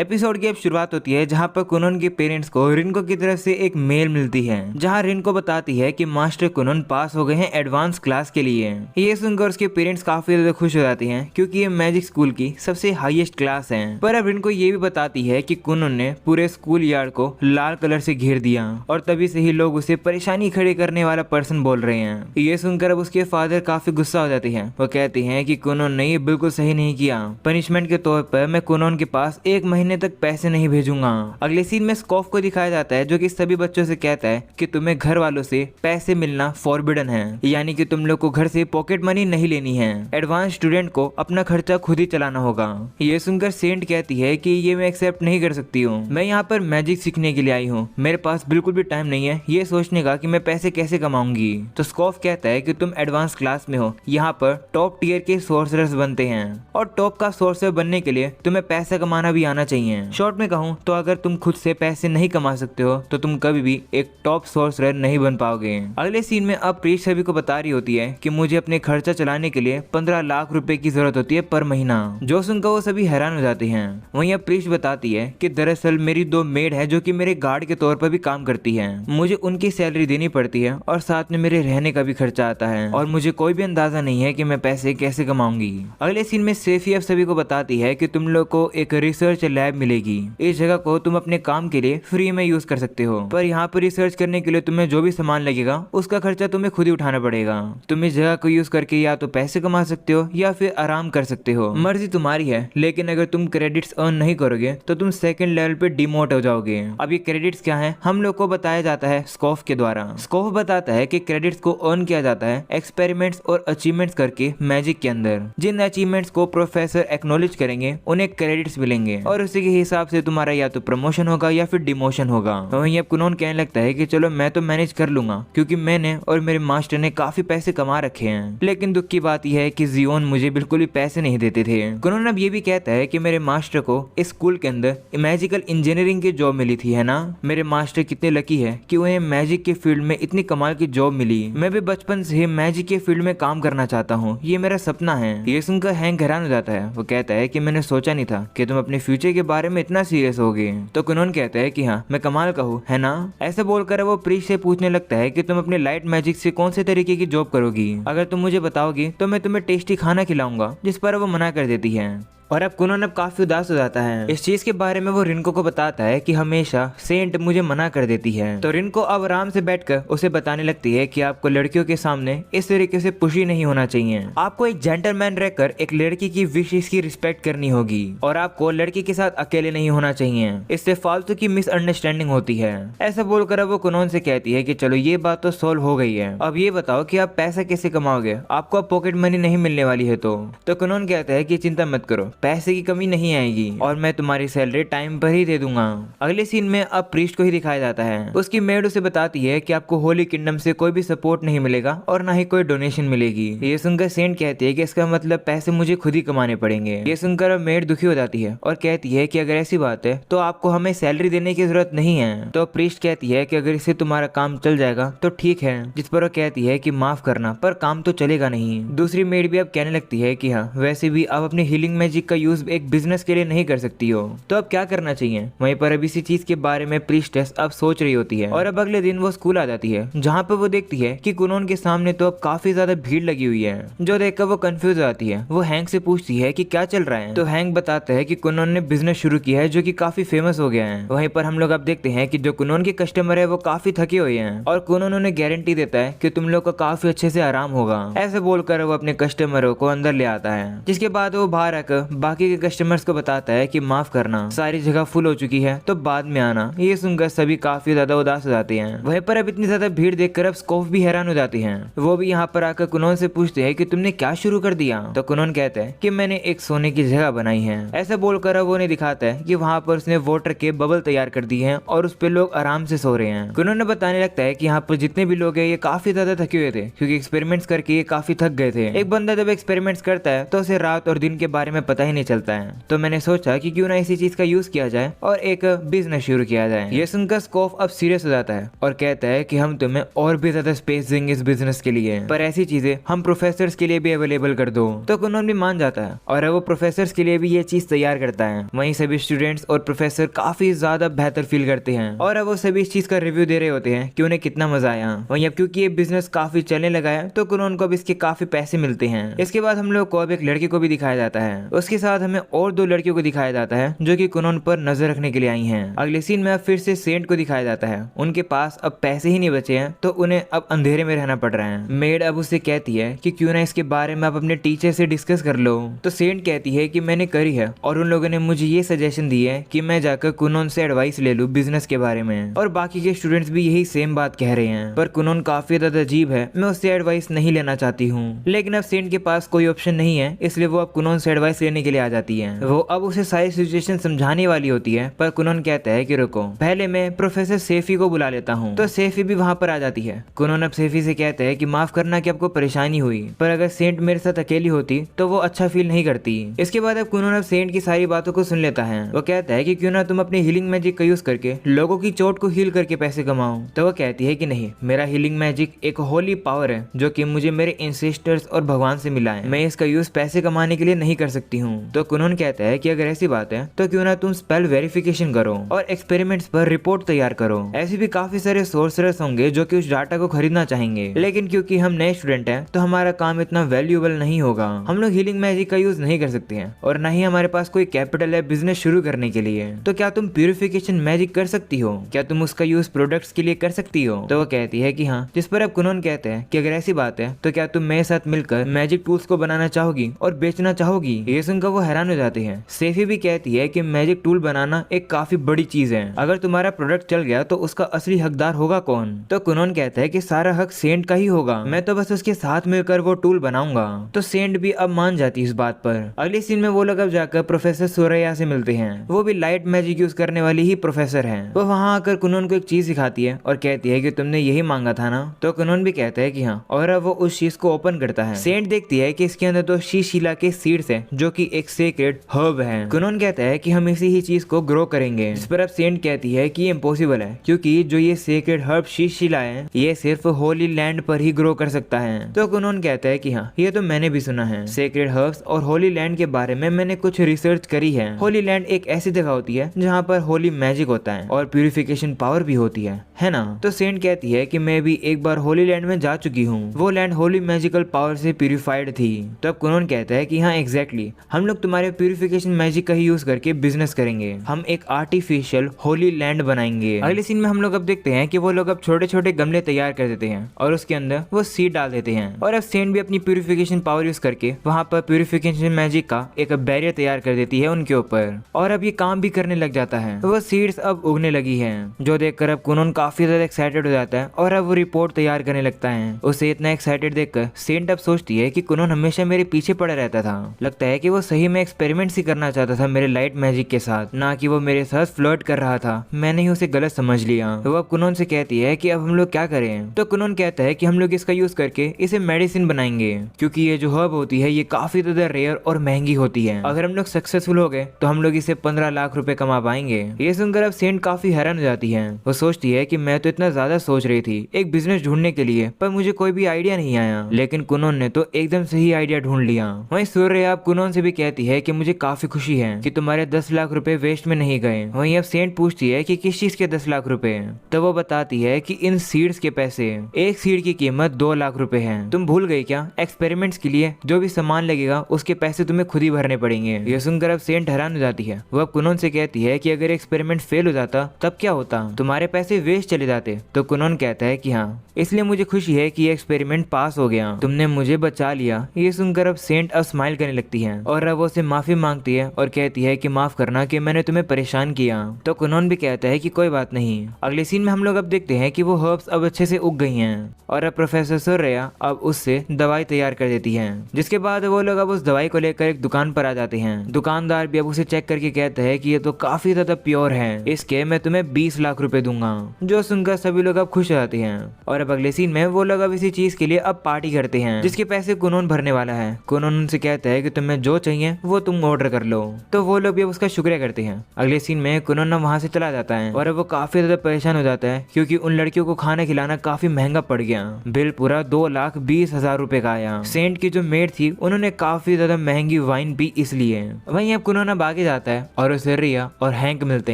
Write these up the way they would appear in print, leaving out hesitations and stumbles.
Episode की अब शुरुआत होती है जहाँ पर कुनोन के पेरेंट्स को रिनको की तरफ से एक मेल मिलती है जहाँ रिनको बताती है कि मास्टर कुनोन पास हो गए हैं एडवांस क्लास के लिए। ये सुनकर उसके पेरेंट्स काफी ज्यादा खुश हो जाते हैं क्योंकि ये मैजिक स्कूल की सबसे हाईएस्ट क्लास है। पर अब रिनको ये भी बताती है कि कुनोन ने पूरे स्कूल यार्ड को लाल कलर से घेर दिया और तभी से ही लोग उसे परेशानी खड़ी करने वाला पर्सन बोल रहे हैं। ये सुनकर अब उसके फादर काफी गुस्सा हो जाते हैं। वो कहते हैं कि कुनोन ने ये बिल्कुल सही नहीं किया। पनिशमेंट के तौर पर मैं कुनोन के पास 1 महीने तक पैसे नहीं भेजूंगा। अगले सीन में स्कॉफ को दिखाया जाता है जो कि सभी बच्चों से कहता है कि तुम्हें घर वालों से पैसे मिलना फॉरबिडन है, यानी कि तुम लोग को घर से पॉकेट मनी नहीं लेनी है। एडवांस स्टूडेंट को अपना खर्चा खुद ही चलाना होगा। ये सुनकर सेंट कहती है कि ये मैं एक्सेप्ट नहीं कर सकती हूँ। मैं यहाँ पर मैजिक सीखने के लिए आई हूँ, मेरे पास बिल्कुल भी टाइम नहीं है ये सोचने का कि मैं पैसे कैसे कमाऊंगी। तो स्कॉफ कहता है कि तुम एडवांस क्लास में हो, यहाँ पर टॉप टियर के सोर्सरर्स बनते हैं और टॉप का सोर्सर बनने के लिए तुम्हें पैसा कमाना भी आना चाहिए। शॉर्ट में कहूँ तो अगर तुम खुद से पैसे नहीं कमा सकते हो तो तुम कभी भी एक टॉप सोर्सरर नहीं बन पाओगे। अगले सीन में अब प्रीश सभी को बता रही होती है कि मुझे अपने खर्चा चलाने के लिए 15 लाख रुपए की जरूरत होती है पर महीना। जो सुनकर वो सभी हैरान हो जाते हैं। वहीं अब प्रीश बताती है कि दरअसल मेरी 2 मेड है जो कि मेरे गार्ड के तौर पर भी काम करती है, मुझे उनकी सैलरी देनी पड़ती है और साथ में मेरे रहने का भी खर्चा आता है और मुझे कोई भी अंदाजा नहीं है कि मैं पैसे कैसे कमाऊंगी। अगले सीन में सेफी अब सभी को बताती है कि तुम लोग को एक रिसर्च लैब मिलेगी। इस जगह को तुम अपने काम के लिए फ्री में यूज कर सकते हो, पर यहाँ पर रिसर्च करने के लिए तुम्हें जो भी सामान लगेगा उसका खर्चा तुम्हें खुद ही उठाना पड़ेगा। तुम इस जगह को यूज करके या तो पैसे कमा सकते हो या फिर आराम कर सकते हो, मर्जी तुम्हारी है। लेकिन अगर तुम क्रेडिट्स अर्न नहीं करोगे तो तुम सेकंड लेवल पे डिमोट हो जाओगे। अब ये क्रेडिट्स क्या है हम लोग को बताया जाता है स्कॉफ के द्वारा। स्कॉफ बताता है कि क्रेडिट्स को अर्न किया जाता है एक्सपेरिमेंट्स और अचीवमेंट्स करके मैजिक के अंदर। जिन अचीवमेंट्स को प्रोफेसर एक्नॉलेज करेंगे उन्हें क्रेडिट्स मिलेंगे और उसी के हिसाब से तुम्हारा या तो प्रमोशन होगा या फिर डिमोशन होगा। वहीं अब कुनोन कहने लगता है कि चलो मैं तो मैनेज कर लूंगा क्योंकि मैंने और मेरे मास्टर ने काफी पैसे कमा रखे हैं। लेकिन दुख की बात यह है कि जियोन मुझे बिल्कुल भी पैसे नहीं देते थे। कुनोन अब ये भी कहता है कि मेरे मास्टर को इस स्कूल के अंदर मैजिकल इंजीनियरिंग की जॉब मिली थी, है ना। मेरे मास्टर कितने लकी है कि उन्हें मैजिक के फील्ड में इतनी कमाल की जॉब मिली। मैं भी बचपन से मैजिक के फील्ड में काम करना चाहता हूँ, ये मेरा सपना है। ये सुनकर हैंक हैरान हो जाता है। वो कहता है कि मैंने सोचा नहीं था कि तुम अपने फ्यूचर के बारे में इतना सीरियस होगे। तो कुनोन कहता है कि हाँ मैं कमाल का हूँ, है ना। ऐसे बोलकर वो प्रीश से पूछने लगता है कि तुम अपने लाइट मैजिक से कौन से तरीके की जॉब करोगी। अगर तुम मुझे बताओगी तो मैं तुम्हें टेस्टी खाना खिलाऊंगा, जिस पर वो मना कर देती है। और अब कुनोन अब काफी उदास हो जाता है। इस चीज के बारे में वो रिनको को बताता है कि हमेशा सेंट मुझे मना कर देती है। तो रिनको अब आराम से बैठकर उसे बताने लगती है कि आपको लड़कियों के सामने इस तरीके से पुशी नहीं होना चाहिए। आपको एक जेंटलमैन रहकर एक लड़की की विशेष की रिस्पेक्ट करनी होगी और आपको लड़की के साथ अकेले नहीं होना चाहिए, इससे फालतू की मिसअंडरस्टैंडिंग होती है। ऐसा बोलकर अब वो कुनोन से कहती है कि चलो ये बात तो सॉल्व हो गई है, अब ये बताओ कि आप पैसा कैसे कमाओगे, आपको अब पॉकेट मनी नहीं मिलने वाली है। तो कुनोन कहता है कि चिंता मत करो, पैसे की कमी नहीं आएगी और मैं तुम्हारी सैलरी टाइम पर ही दे दूंगा। अगले सीन में अब प्रीस्ट को ही दिखाया जाता है। उसकी मेड उसे बताती है कि आपको होली किंगडम से कोई भी सपोर्ट नहीं मिलेगा और ना ही कोई डोनेशन मिलेगी। ये सुनकर सेंट कहती है कि इसका मतलब पैसे मुझे खुद ही कमाने पड़ेंगे। ये सुनकर अब मेड दुखी हो जाती है और कहती है कि अगर ऐसी बात है तो आपको हमें सैलरी देने की जरूरत नहीं है। तो प्रीस्ट कहती है कि अगर इससे तुम्हारा काम चल जाएगा तो ठीक है, जिस पर वो कहती है कि माफ करना पर काम तो चलेगा नहीं। दूसरी मेड भी अब कहने लगती है कि हाँ वैसे भी आप अपनी हीलिंग मैजिक का यूज एक बिजनेस के लिए नहीं कर सकती हो, तो अब क्या करना चाहिए। वहीं पर अब इसी चीज के बारे में प्रीस्टेस अब सोच रही होती है और अब अगले दिन वो स्कूल आ जाती है जहाँ पर वो देखती है कि कुनोन के सामने तो अब काफी ज्यादा भीड़ लगी हुई है। जो देखकर वो कंफ्यूज हो जाती है। वो हैंक से पूछती है कि क्या चल रहा है। तो हैंक बताता है कि कुनोन ने बिजनेस शुरू किया है जो कि काफी फेमस हो गया है। वहीं पर हम लोग अब देखते हैं कि जो कुनोन के कस्टमर है वो काफी थके हुए हैं और कुनोन उन्हें गारंटी देता है कि तुम लोग का काफी अच्छे से आराम होगा। ऐसे बोलकर वो अपने कस्टमरों को अंदर ले आता है, जिसके बाद वो बाहर आकर बाकी के कस्टमर्स को बताता है कि माफ करना सारी जगह फुल हो चुकी है तो बाद में आना। ये सुनकर सभी काफी ज्यादा उदास हो जाते हैं। वहीं पर अब इतनी ज्यादा भीड़ देखकर अब स्कॉफ भी हैरान हो जाते हैं। वो भी यहाँ पर आकर कुनोन से पूछते हैं कि तुमने क्या शुरू कर दिया। तो कुनोन कहता है कि मैंने एक सोने की जगह बनाई है। ऐसा बोलकर अब वो उन्हें दिखाता है कि वहाँ पर उसने वाटर के बबल तैयार कर दिए हैं और उस पे लोग आराम से सो रहे हैं। कुनोन ने बताने लगता है कि यहाँ पर जितने भी लोग हैं ये काफी ज्यादा थके हुए थे क्योंकि एक्सपेरिमेंट्स करके ये काफी थक गए थे। एक बंदा जब एक्सपेरिमेंट्स करता है तो उसे रात और दिन के बारे में पता पता ही नहीं चलता है। तो मैंने सोचा कि क्यों ना इसी चीज का यूज किया जाए और एक बिजनेस शुरू किया जाए। ये सुनकर स्कोफ अब सीरियस हो जाता है और कहता है कि हम तुम्हें और भी ज्यादा स्पेस देंगे इस बिजनेस के लिए, पर ऐसी चीजें हम प्रोफेसर्स के लिए भी अवेलेबल कर दो। तो कुनोन भी मान जाता है और वो प्रोफेसर्स के लिए भी ये चीज तैयार करता है। वहीं सभी स्टूडेंट्स और प्रोफेसर काफी ज्यादा बेहतर फील करते हैं और अब वो सभी इस चीज का रिव्यू दे रहे होते हैं कि उन्हें कितना मजा आया। वहीं अब क्योंकि ये बिजनेस काफी चलने लगा है तो कुनोन को अब इसके काफी पैसे मिलते हैं। इसके बाद हम लोग को अब एक लड़के को भी दिखाया जाता है। उसके साथ हमें और 2 लड़कियों को दिखाया जाता है जो कि कुनोन पर नजर रखने के लिए आई हैं। अगले सीन में अब फिर से सेंट को दिखाया जाता है। उनके पास अब पैसे ही नहीं बचे हैं तो उन्हें अब अंधेरे में रहना पड़ रहा है। मेड अब उसे कहती है कि क्यों ना इसके बारे में आप अपने टीचर से डिस्कस कर लो। तो सेंट कहती है कि मैंने करी है और उन लोगों ने मुझे ये सजेशन दी है कि मैं जाकर कुनोन से एडवाइस ले लूं बिजनेस के बारे में, और बाकी के स्टूडेंट्स भी यही सेम बात कह रहे हैं। पर कुनोन काफी ज्यादा अजीब है, मैं उससे एडवाइस नहीं लेना चाहती हूँ। लेकिन अब सेंट के पास कोई ऑप्शन नहीं है, इसलिए वो अब कुनोन से एडवाइस लेने के लिए आ जाती है। वो अब उसे सारी सिचुएशन समझाने वाली होती है, पर कुनोन कहता है कि रुको, पहले मैं प्रोफेसर सेफी को बुला लेता हूँ। तो सेफी भी वहाँ पर आ जाती है। कुनोन अब सेफी से कहता है कि माफ करना कि आपको परेशानी हुई, पर अगर सेंट मेरे साथ अकेली होती तो वो अच्छा फील नहीं करती। इसके बाद अब कुनोन अब सेंट की सारी बातों को सुन लेता है। वो कहता है कि क्यों ना तुम अपने हीलिंग मैजिक का यूज करके लोगों की चोट को हील करके पैसे कमाओ। तो वो कहती है कि नहीं, मेरा हीलिंग मैजिक एक होली पावर है जो कि मुझे मेरे एंसेस्टर्स और भगवान से मिला है, मैं इसका यूज पैसे कमाने के लिए नहीं कर सकती हूँ। तो कुनोन कहता है कि अगर ऐसी बात है तो क्यों ना तुम स्पेल वेरिफिकेशन करो और एक्सपेरिमेंट्स पर रिपोर्ट तैयार करो। ऐसे भी काफी सारे सोर्सरर्स होंगे जो कि उस डाटा को खरीदना चाहेंगे, लेकिन क्योंकि हम नए स्टूडेंट हैं तो हमारा काम इतना वैल्यूएबल नहीं होगा। हम लोग हीलिंग मैजिक का यूज नहीं कर सकते हैं और न ही हमारे पास कोई कैपिटल है बिजनेस शुरू करने के लिए। तो क्या तुम प्यूरिफिकेशन मैजिक कर सकती हो? क्या तुम उसका यूज प्रोडक्ट्स के लिए कर सकती हो? तो वो कहती है कि हाँ। जिस पर अब कुनोन कहते हैं कि अगर ऐसी बात है तो क्या तुम मेरे साथ मिलकर मैजिक टूल्स को बनाना चाहोगी और बेचना चाहोगी? ये सुनकर वो हैरान हो जाते हैं। सेफी भी कहती है कि मैजिक टूल बनाना एक काफी बड़ी चीज है, अगर तुम्हारा प्रोडक्ट चल गया तो उसका असली हकदार होगा कौन? तो कुनोन कहता है कि सारा हक सेंट का ही होगा, मैं तो बस उसके साथ मिलकर वो टूल बनाऊंगा। तो सेंट भी अब मान जाती है इस बात पर। अगले सीन में वो लोग अब जाकर प्रोफेसर सोरैया से मिलते हैं। वो भी लाइट मैजिक यूज करने वाली ही प्रोफेसर है। वो वहाँ आकर कुनोन को एक चीज सिखाती है और कहती है कि तुमने यही मांगा था ना? तो कुनोन भी कहता है कि हाँ, और अब वो उस चीज को ओपन करता है। सेंट देखती है कि इसके अंदर तो शीशिला के सीड्स हैं जो कि एक सेक्रेड हर्ब है। कुनोन कहता है कि हम इसी ही चीज को ग्रो करेंगे। इस पर अब सेंट कहती है कि ये इम्पॉसिबल है क्योंकि जो ये सेक्रेड हर्ब शीशिला है ये सिर्फ होली लैंड पर ही ग्रो कर सकता है। तो कुनोन कहता है कि हाँ, ये तो मैंने भी सुना है। सेक्रेड हर्ब्स और होली लैंड के बारे में मैंने कुछ रिसर्च करी है। होली लैंड एक ऐसी जगह होती है जहाँ पर होली मैजिक होता है और प्यूरिफिकेशन पावर भी होती है ना? तो सेंट कहती है कि मैं भी एक बार होली लैंड में जा चुकी हूँ, वो लैंड होली मैजिकल पावर से प्यूरिफाइड थी। तब कुनोन कहता है कि हाँ एग्जैक्टली, हम लोग तुम्हारे प्यूरिफिकेशन मैजिक का ही यूज करके बिजनेस करेंगे, हम एक आर्टिफिशियल होली लैंड बनाएंगे। अगले सीन में हम लोग अब देखते हैं कि वो लोग अब छोटे छोटे गमले तैयार कर देते हैं और उसके अंदर वो सीड डाल देते हैं और अब सेंट भी अपनी प्यूरिफिकेशन पावर यूज करके वहाँ पर प्यूरिफिकेशन मैजिक का एक बैरियर तैयार कर देती है उनके ऊपर, और अब ये काम भी करने लग जाता है। वो सीड्स अब उगने लगी है, जो देखकर अब कुनोन काफी ज्यादा एक्साइटेड हो जाता है और अब वो रिपोर्ट तैयार करने लगता है। उसे इतना एक्साइटेड देखकर सेंट अब सोचती है कि कुनोन हमेशा मेरे पीछे पड़ा रहता था, लगता है कि वो सही में एक्सपेरिमेंट्स ही करना चाहता था मेरे लाइट मैजिक के साथ, ना कि वो मेरे साथ फ्लर्ट कर रहा था, मैंने ही उसे गलत समझ लिया। वो अब कुनोन से कहती है कि अब हम लोग क्या करें? तो कुनोन कहता है कि हम लोग इसका यूज करके इसे मेडिसिन बनाएंगे, क्योंकि ये जो हर्ब होती है ये काफी ज्यादा रेयर और महंगी होती है। अगर हम लोग सक्सेसफुल हो गए तो हम लोग इसे 15 लाख रुपए कमा पाएंगे। ये सुनकर अब सेंट काफी हैरान हो जाती है। वो सोचती है कि मैं तो इतना ज्यादा सोच रही थी एक बिजनेस ढूंढने के लिए, पर मुझे कोई भी आइडिया नहीं आया, लेकिन कुनोन ने तो एकदम सही आइडिया ढूंढ लिया। वहीं सूर्य अब कुनोन से भी कहती है कि मुझे काफी खुशी है कि तुम्हारे 10 लाख रुपए वेस्ट में नहीं गए। वहीं अब सेंट पूछती है कि किस चीज के 10 लाख रुपए? तो वो बताती है कि इन सीड्स के पैसे, एक सीड की कीमत 2 लाख रुपए है। तुम भूल गई क्या? एक्सपेरिमेंट्स के लिए जो भी सामान लगेगा उसके पैसे तुम्हें खुद ही भरने पड़ेंगे। ये सुनकर अब सेंट हैरान हो जाती है। वो अब कुनोन से कहती है कि अगर एक्सपेरिमेंट फेल हो जाता तब क्या होता? तुम्हारे पैसे वेस्ट चले जाते। तो कुनोन कहता है कि हाँ, इसलिए मुझे खुशी है कि ये एक्सपेरिमेंट पास हो गया, तुमने मुझे बचा लिया। ये सुनकर अब सेंट अब स्माइल करने लगती है और अब वो उसे माफी मांगती है और कहती है कि माफ करना कि मैंने तुम्हें परेशान किया। तो कुनोन भी कहता है कि कोई बात नहीं। अगले सीन में हम लोग अब देखते हैं कि वो हर्ब्स अब अच्छे से उग गई हैं और अब प्रोफेसर सोरैया अब उससे दवाई तैयार कर देती है, जिसके बाद वो लोग अब उस दवाई को लेकर एक दुकान पर आ जाते हैं। दुकानदार भी अब उसे चेक करके कहता है कि ये तो काफी ज्यादा प्योर है, इसके मैं तुम्हें 20 लाख रुपए दूंगा। जो सुनकर सभी लोग अब खुश हो जाते हैं और अब अगले सीन में वो लोग अब इसी चीज के लिए अब पार्टी करते हैं जिसके पैसे कुनोन भरने वाला है। कुनोन उनसे कहता है कि तुम्हें जो चाहिए वो तुम ऑर्डर कर लो। तो वो लोग भी उसका शुक्रिया करते हैं। अगले सीन में कुनन वहाँ से चला जाता है और अब वो काफी ज्यादा परेशान हो जाता है क्योंकि उन लड़कियों को खाना खिलाना काफी महंगा पड़ गया। बिल पूरा 2,20,000 रुपए का आया। सेंट की जो मेड थी उन्होंने काफी ज्यादा महंगी वाइन पी इसलिए। वहीं अब कुनन अब आगे जाता है और उसे रिया और हैंक मिलते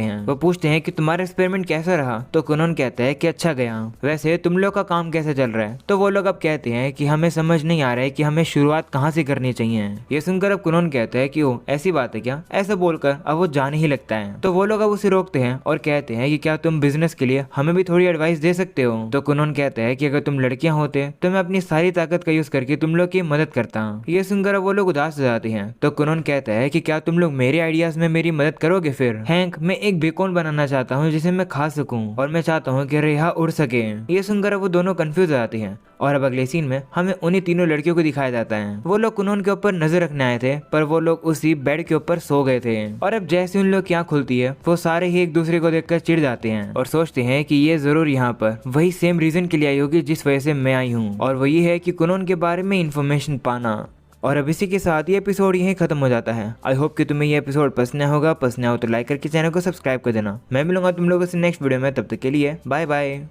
हैं। वो पूछते हैं कि तुम्हारा एक्सपेरिमेंट कैसा रहा। तो कुनन कहता है कि अच्छा गया। वैसे तुम लोग का काम कैसे चल रहा है। तो वो लोग अब कहते हैं कि हमें समझ नहीं आ रहा है कि हमें शुरुआत कहाँ से करनी चाहिए। ये सुनकर अब कुनन कहता है कि ओ ऐसी बात है क्या। ऐसा बोलकर अब वो जाने ही लगता है। तो वो लोग अब उसे रोकते हैं और कहते हैं कि क्या तुम बिजनेस के लिए हमें भी थोड़ी एडवाइस दे सकते हो। तो कुनन कहता है कि अगर तुम लड़कियां होते तो मैं अपनी सारी ताकत का यूज करके तुम लोग की मदद करता। ये सुनकर अब वो लोग उदास हो जाते हैं। तो कुनन कहता है कि क्या तुम लोग मेरे आइडियाज में मेरी मदद करोगे फिर। हैंक, मैं एक बेकॉन बनाना चाहता हूँ जिसे मैं खा सकूं और मैं चाहता हूँ कि रेहा उड़ सके। ये सुनकर अब वो दोनों कंफ्यूज हो जाते हैं और अब अगले सीन में हमें उन्हीं तीनों लड़कियों को दिखाया जाता है। वो लोग कुनन के ऊपर नजर रखने आए थे पर वो लोग उसी बेड के ऊपर सो गए थे। और अब जैसे उन लोग की आंख खुलती है वो सारे ही एक दूसरे को देखकर चिढ़ जाते हैं और सोचते हैं कि ये जरूर यहाँ पर वही सेम रीजन के लिए आई होगी जिस वजह से मैं आई हूँ, और वो ये है कि कुनन के बारे में इंफॉर्मेशन पाना। और अब इसी के साथ ये एपिसोड यहीं खत्म हो जाता है। आई होप कि तुम्हें ये एपिसोड पसंद होगा। पसंद हो तो लाइक करके चैनल को सब्सक्राइब कर देना। मैं मिलूंगा तुम लोगों से नेक्स्ट वीडियो में, तब तक के लिए बाय बाय।